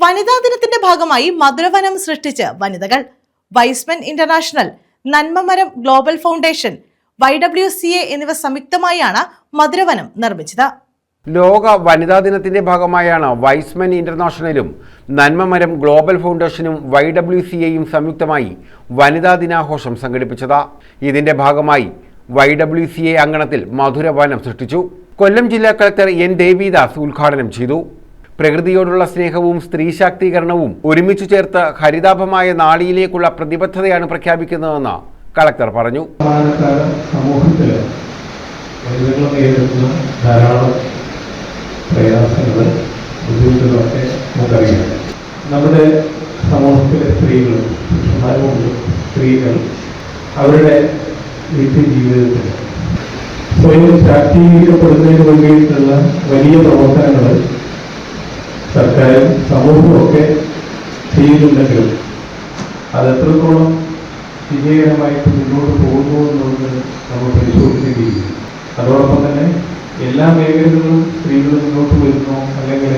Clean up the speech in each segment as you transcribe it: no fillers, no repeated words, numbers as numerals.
വനിതാ ദിനത്തിന്റെ ഭാഗമായി മധുരവനം സൃഷ്ടിച്ച് വനിതകൾ. Y's Men International, Nanmamaram Global Foundation, YWCA എന്നിവ സംയുക്തമായാണ് മധുരവനം നിർമ്മിച്ചത്. ലോക വനിതാ ദിനത്തിന്റെ ഭാഗമായാണ് വൈസ്മെൻ ഇന്റർനാഷണലും നന്മമരം ഗ്ലോബൽ ഫൗണ്ടേഷനും YWCAയും സംയുക്തമായി വനിതാ ദിനാഘോഷം സംഘടിപ്പിച്ചത്. ഇതിന്റെ ഭാഗമായി YWCA അങ്കണത്തിൽ മധുരവനം സൃഷ്ടിച്ചു. കൊല്ലം ജില്ലാ കളക്ടർ N. ദേവിദാസ് ഉദ്ഘാടനം ചെയ്തു. പ്രകൃതിയോടുള്ള സ്നേഹവും സ്ത്രീ ശാക്തീകരണവും ഒരുമിച്ചു ചേർത്ത് ഹരിതാഭമായ നാളിയിലേക്കുള്ള പ്രതിബദ്ധതയാണ് പ്രഖ്യാപിക്കുന്നതെന്ന് കളക്ടർ പറഞ്ഞു. സമൂഹത്തില് ധാരാളം പ്രയാസങ്ങൾ, ബുദ്ധിമുട്ടുകളൊക്കെ നമുക്കറിയാം. നമ്മുടെ സമൂഹത്തിലെ സ്ത്രീകൾ അവരുടെ നിത്യജീവിതത്തിൽ സ്വയം ശാക്തീകരിക്കപ്പെടുന്നതിന് വേണ്ടിയിട്ടുള്ള വലിയ പ്രവർത്തനങ്ങൾ സർക്കാരും സമൂഹമൊക്കെ ചെയ്യുന്നുണ്ടെങ്കിലും അത് എത്രത്തോളം വിജയകരമായിട്ട് മുന്നോട്ട് പോകുന്നു എന്നുള്ളത് നമ്മൾ പരിശോധിക്കേണ്ടിയിരിക്കും. അതോടൊപ്പം തന്നെ എല്ലാ മേഖലകളിലും സ്ത്രീകൾ മുന്നോട്ട് വരുന്നു, അല്ലെങ്കിൽ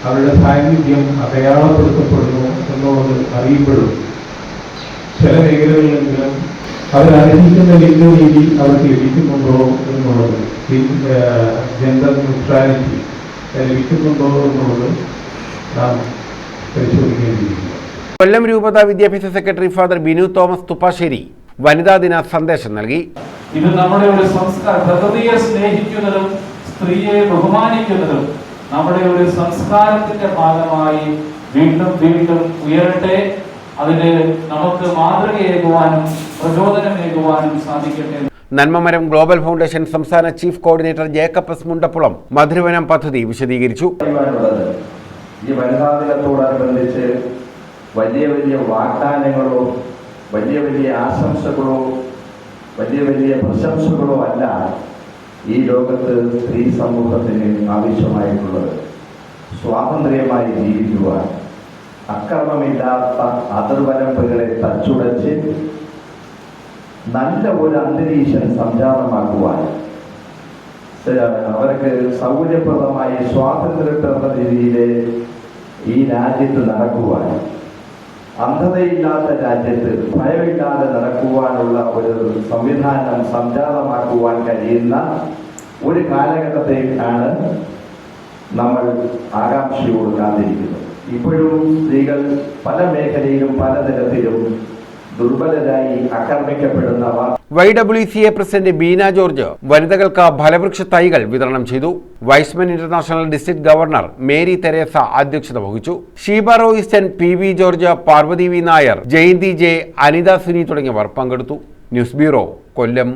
അവരുടെ സാന്നിധ്യം അടയാളപ്പെടുത്തപ്പെടുന്നു എന്നുള്ളത് അറിയപ്പെടും. ചില മേഖലകളിലെങ്കിലും അവരർഹിക്കുന്ന ലിംഗനീതി അവർക്ക് ലഭിക്കുന്നുണ്ടോ എന്നുള്ളത്, ജെൻഡർ ന്യൂട്രാലിറ്റി ലഭിക്കുന്നുണ്ടോ എന്നുള്ളത് നാം പരിശോധിക്കേണ്ടിയിരിക്കുന്നു. കൊല്ലം രൂപത വിദ്യാഭ്യാസ secretary father Binu Thomas Thuppassery വനിതാ ദിന സന്ദേശം നൽകി. ഇത് നമ്മുടെ ഒരു സംസ്കാരം, പ്രകൃതിയെ സ്നേഹിക്കുന്നതും സ്ത്രീയെ ബഹുമാനിക്കുന്നതും നമ്മുടെ ഒരു സംസ്കാരത്തിന്റെ ഭാഗമായി വീണ്ടും വീണ്ടും ഉയരട്ടെ. അതിന് നമുക്ക് മാതൃകയേകുവാനും പ്രചോദനമേകുവാനും സാധിക്കട്ടെ. നന്മമരം ഗ്ലോബൽ ഫൗണ്ടേഷൻ സംസ്ഥാന chief coordinator Jacob S Mundappulam മധുരവനം പദ്ധതി വിശദീകരിച്ചു. ഈ വനിതാ ദിനത്തോടനുബന്ധിച്ച് വലിയ വലിയ വാഗ്ദാനങ്ങളോ വലിയ വലിയ ആശംസകളോ വലിയ വലിയ പ്രശംസകളോ അല്ല ഈ ലോകത്ത് സ്ത്രീ സമൂഹത്തിന് ആവശ്യമായിട്ടുള്ളത്. സ്വാതന്ത്ര്യമായി ജീവിക്കുവാൻ, അക്രമമില്ലാത്ത അതിർവരമ്പുകളെ തച്ചുടച്ച് നല്ല ഒരു അന്തരീക്ഷം സംജാതമാക്കുവാൻ, അവർക്ക് സൗകര്യപ്രദമായി സ്വാതന്ത്ര്യപ്പെടുന്ന രീതിയിൽ ഈ രാജ്യത്ത് നടക്കുവാൻ, അന്ധതയില്ലാത്ത രാജ്യത്ത് ഭയമില്ലാതെ നടക്കുവാനുള്ള ഒരു സംവിധാനം സംജാതമാക്കുവാൻ കഴിയുന്ന ഒരു കാലഘട്ടത്തേക്കാണ് നമ്മൾ ആകാംക്ഷയോട് കാത്തിരിക്കുന്നത്. ഇപ്പോഴും സ്ത്രീകൾ പല മേഖലയിലും പലതരത്തിലും ദുർബലരായി ആക്രമിക്കപ്പെടുന്നവർ. YWCA പ്രസിഡന്റ് ബീന ജോർജ് വനിതകൾക്ക് ഫലവൃക്ഷ തൈകൾ വിതരണം ചെയ്തു. Y's Men International district governor Mary Teresa അധ്യക്ഷത വഹിച്ചു. Sheeba Royston, PV George, Parvathi V Nair, Jayanthi J, Anitha Suni തുടങ്ങിയവർ പങ്കെടുത്തു. ന്യൂസ് ബ്യൂറോ, കൊല്ലം.